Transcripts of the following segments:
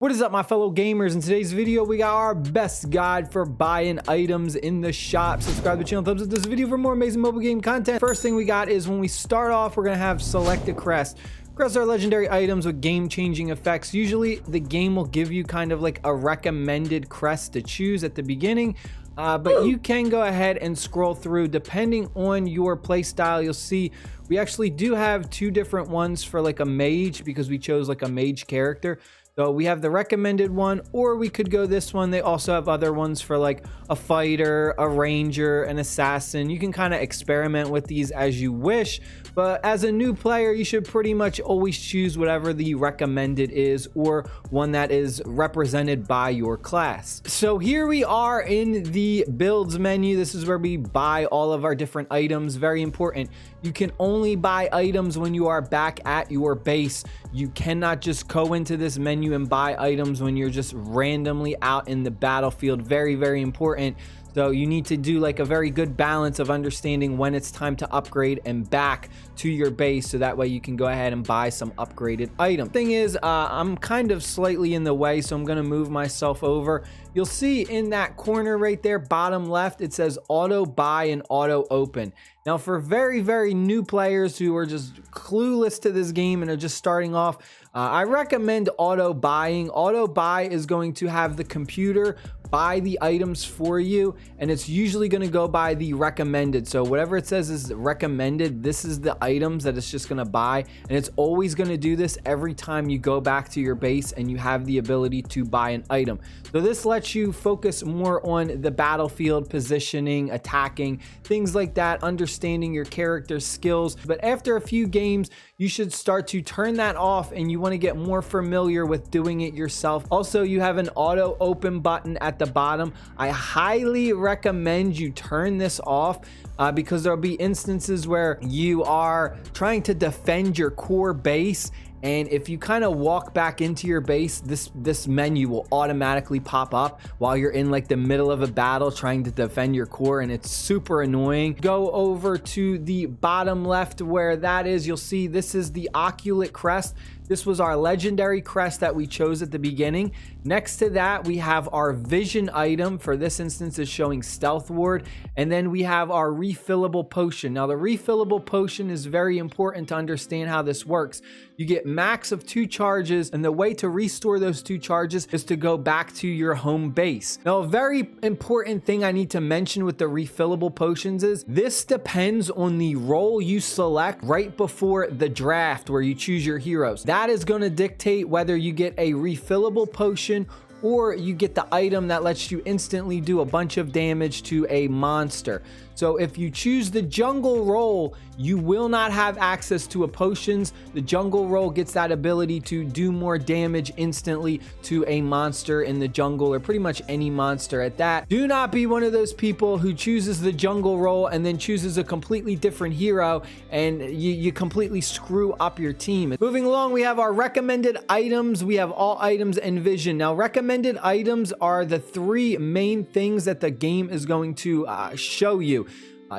What is up, my fellow gamers? In today's video, we got our best guide for buying items in the shop. Subscribe to the channel, thumbs up this video for more amazing mobile game content. First thing we got is when we start off, we're gonna have select a crest. Crests are legendary items with game-changing effects. Usually, the game will give you kind of like a recommended crest to choose at the beginning. But you can go ahead and scroll through depending on your playstyle. You'll see we actually do have two different ones for like a mage because we chose like a mage character. So we have the recommended one, or we could go this one. They also have other ones for like a fighter, a ranger, an assassin. You can kind of experiment with these as you wish, but as a new player, you should pretty much always choose whatever the recommended is, or one that is represented by your class. So here we are in the builds menu. This is where we buy all of our different items. Very important. You can only buy items when you are back at your base. You cannot just go into this menu and buy items when you're just randomly out in the battlefield. Very, very important. So you need to do like a very good balance of understanding when it's time to upgrade and back to your base, so that way you can go ahead and buy some upgraded items. Thing is, I'm kind of slightly in the way, so I'm going to move myself over. You'll see in that corner right there, bottom left, it says auto buy and auto open. Now for very, very new players who are just clueless to this game and are just starting off, I recommend auto buying. Auto buy is going to have the computer buy the items for you, and it's usually going to go by the recommended. So whatever it says is recommended, this is the items that it's just going to buy, and it's always going to do this every time you go back to your base and you have the ability to buy an item. So this lets you focus more on the battlefield, positioning, attacking, things like that, understanding your character's skills. But after a few games, you should start to turn that off, and you want to get more familiar with doing it yourself. Also, you have an auto open button at the bottom. I highly recommend you turn this off because there'll be instances where you are trying to defend your core base, and if you kind of walk back into your base, this menu will automatically pop up while you're in like the middle of a battle trying to defend your core, and it's super annoying. Go over to the bottom left where that is. You'll see this is the Oculate crest. This was our legendary crest that we chose at the beginning. Next to that, we have our vision item. For this instance, is showing Stealth Ward. And then we have our refillable potion. Now, the refillable potion is very important to understand how this works. You get max of 2 charges, and the way to restore those 2 charges is to go back to your home base. Now, a very important thing I need to mention with the refillable potions is this depends on the role you select right before the draft where you choose your heroes. That is going to dictate whether you get a refillable potion or you get the item that lets you instantly do a bunch of damage to a monster. So if you choose the jungle role, you will not have access to a potions. The jungle role gets that ability to do more damage instantly to a monster in the jungle, or pretty much any monster at that. Do not be one of those people who chooses the jungle role and then chooses a completely different hero, and you completely screw up your team. Moving along, we have our recommended items. We have all items and vision. Now, recommended items are the 3 main things that the game is going to show you.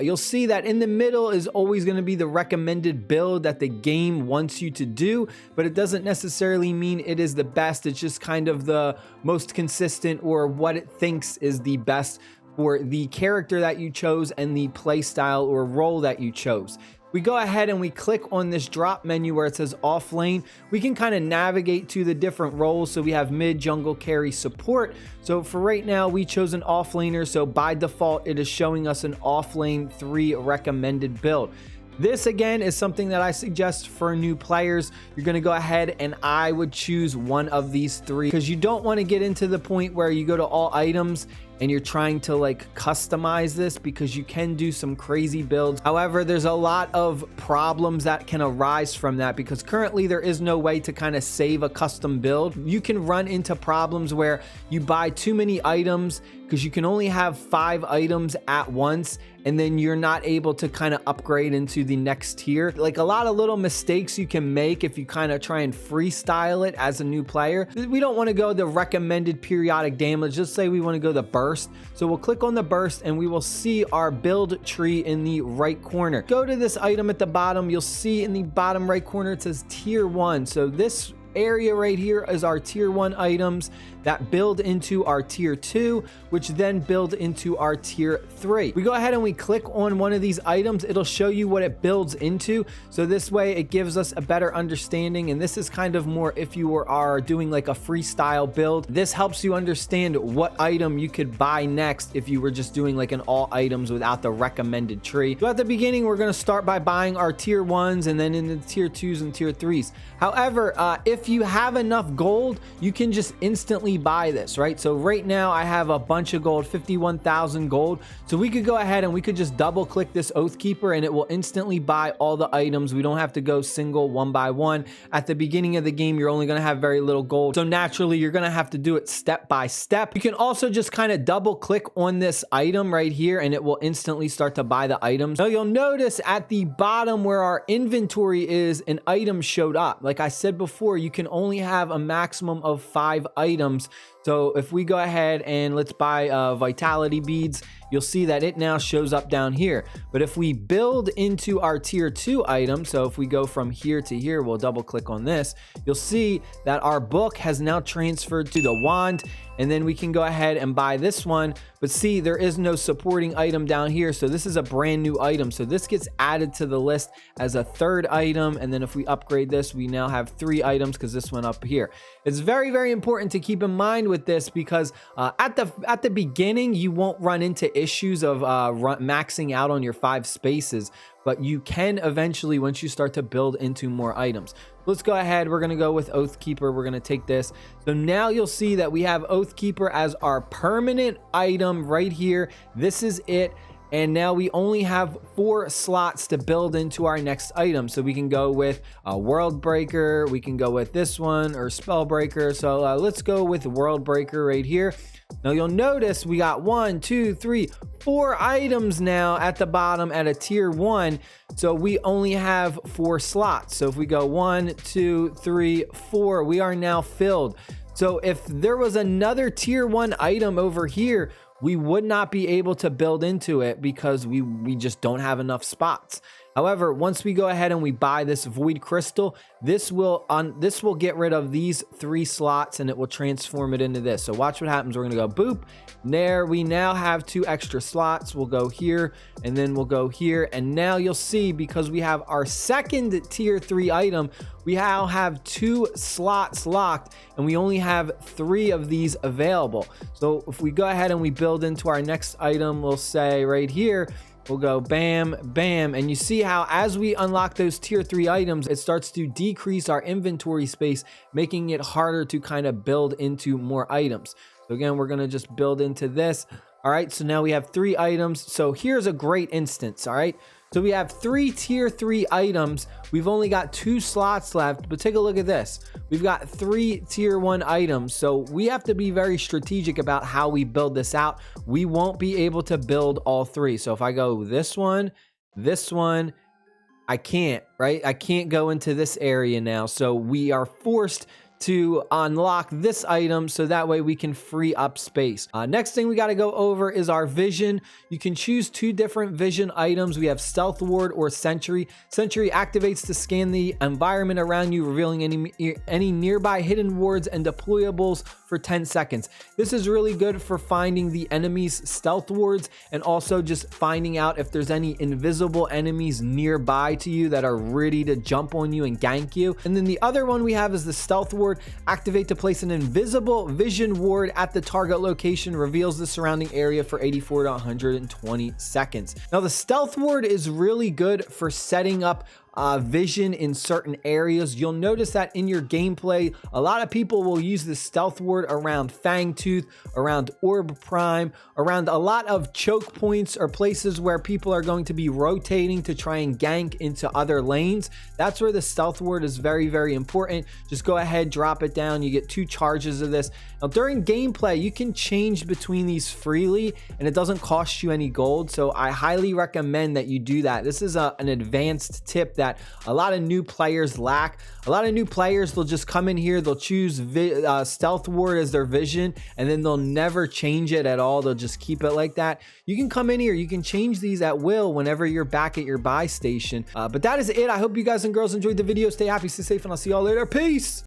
You'll see that in the middle is always going to be the recommended build that the game wants you to do, but it doesn't necessarily mean it is the best. It's just kind of the most consistent, or what it thinks is the best for the character that you chose and the play style or role that you chose. We go ahead and we click on this drop menu where it says off lane. We can kind of navigate to the different roles. So we have mid, jungle, carry, support. So for right now, we chose an off laner. So by default, it is showing us an off lane 3 recommended build. This again is something that I suggest for new players. You're going to go ahead and I would choose one of these 3 because you don't want to get into the point where you go to all items and you're trying to like customize this, because you can do some crazy builds. However, there's a lot of problems that can arise from that, because currently there is no way to kind of save a custom build. You can run into problems where you buy too many items because you can only have 5 items at once, and then you're not able to kind of upgrade into the next tier. Like a lot of little mistakes you can make if you kind of try and freestyle it as a new player. We don't want to go the recommended periodic damage. Let's say we want to go the burst. So we'll click on the burst and we will see our build tree in the right corner. Go to this item at the bottom. You'll see in the bottom right corner, it says tier 1. So this area right here is our tier 1 items that build into our tier 2, which then build into our tier 3. We go ahead and we click on one of these items, it'll show you what it builds into. So this way it gives us a better understanding, and this is kind of more if you are doing like a freestyle build. This helps you understand what item you could buy next if you were just doing like an all items without the recommended tree. So at the beginning, we're going to start by buying our tier 1s and then in the tier 2s and tier 3s. However, if you have enough gold, you can just instantly buy this, right? So right now I have a bunch of gold, 51,000 gold. So we could go ahead and we could just double click this Oathkeeper and it will instantly buy all the items. We don't have to go single one by one. At the beginning of the game, you're only going to have very little gold. So naturally, you're going to have to do it step by step. You can also just kind of double click on this item right here and it will instantly start to buy the items. Now you'll notice at the bottom where our inventory is, an item showed up. Like I said before, you can only have a maximum of 5 items. So if we go ahead and let's buy vitality beads, you'll see that it now shows up down here. But if we build into our tier 2 item, so if we go from here to here, we'll double click on this, you'll see that our book has now transferred to the wand, and then we can go ahead and buy this one. But see, there is no supporting item down here, so this is a brand new item. So this gets added to the list as a 3rd item, and then if we upgrade this, we now have 3 items because this went up here. It's very, very important to keep in mind with this because at the beginning, you won't run into issues of maxing out on your 5 spaces, but you can eventually once you start to build into more items. Let's go ahead. We're going to go with Oathkeeper. We're going to take this. So now you'll see that we have Oathkeeper as our permanent item right here. This is it. And now we only have 4 slots to build into our next item. So we can go with a World Breaker. We can go with this one or Spell Breaker. So let's go with World Breaker right here. Now you'll notice we got 1, 2, 3, 4 items now at the bottom at a tier 1. So we only have 4 slots. So if we go 1, 2, 3, 4, we are now filled. So if there was another tier 1 item over here, we would not be able to build into it because we just don't have enough spots. However, once we go ahead and we buy this void crystal, this will get rid of these 3 slots and it will transform it into this. So watch what happens. We're gonna go boop. There, we now have 2 extra slots. We'll go here and then we'll go here. And now you'll see, because we have our 2nd tier 3 item, we now have 2 slots locked and we only have 3 of these available. So if we go ahead and we build into our next item, we'll say right here, we'll go bam, bam. And you see how as we unlock those tier 3 items, it starts to decrease our inventory space, making it harder to kind of build into more items. So again, we're going to just build into this. All right, so now we have 3 items. So here's a great instance. All right, so we have 3 tier 3 items. We've only got 2 slots left, but take a look at this. We've got 3 tier 1 items. So we have to be very strategic about how we build this out. We won't be able to build all 3. So if I go this one, I can't, right? I can't go into this area now. So we are forced to unlock this item so that way we can free up space. Next thing we got to go over is our vision. You can choose 2 different vision items. We have Stealth Ward or Sentry. Sentry activates to scan the environment around you, revealing any nearby hidden wards and deployables for 10 seconds. This is really good for finding the enemy's stealth wards and also just finding out if there's any invisible enemies nearby to you that are ready to jump on you and gank you. And then the other one we have is the Stealth Ward. Activate to place an invisible vision ward at the target location, reveals the surrounding area for 84 to 120 seconds. Now the Stealth Ward is really good for setting up vision in certain areas. You'll notice that in your gameplay, a lot of people will use the Stealth Ward around Fangtooth, around overprime, around a lot of choke points or places where people are going to be rotating to try and gank into other lanes. That's where the Stealth Ward is very, very important. Just go ahead, drop it down. You get 2 charges of this. Now during gameplay, you can change between these freely and it doesn't cost you any gold. So I highly recommend that you do that. This is an advanced tip that a lot of new players lack. A lot of new players, they'll just come in here, they'll choose Stealth Ward as their vision, and then they'll never change it at all. They'll just keep it like that. You can come in here, you can change these at will whenever you're back at your buy station. But that is it. I hope you guys and girls enjoyed the video. Stay happy, stay safe, and I'll see y'all later. Peace.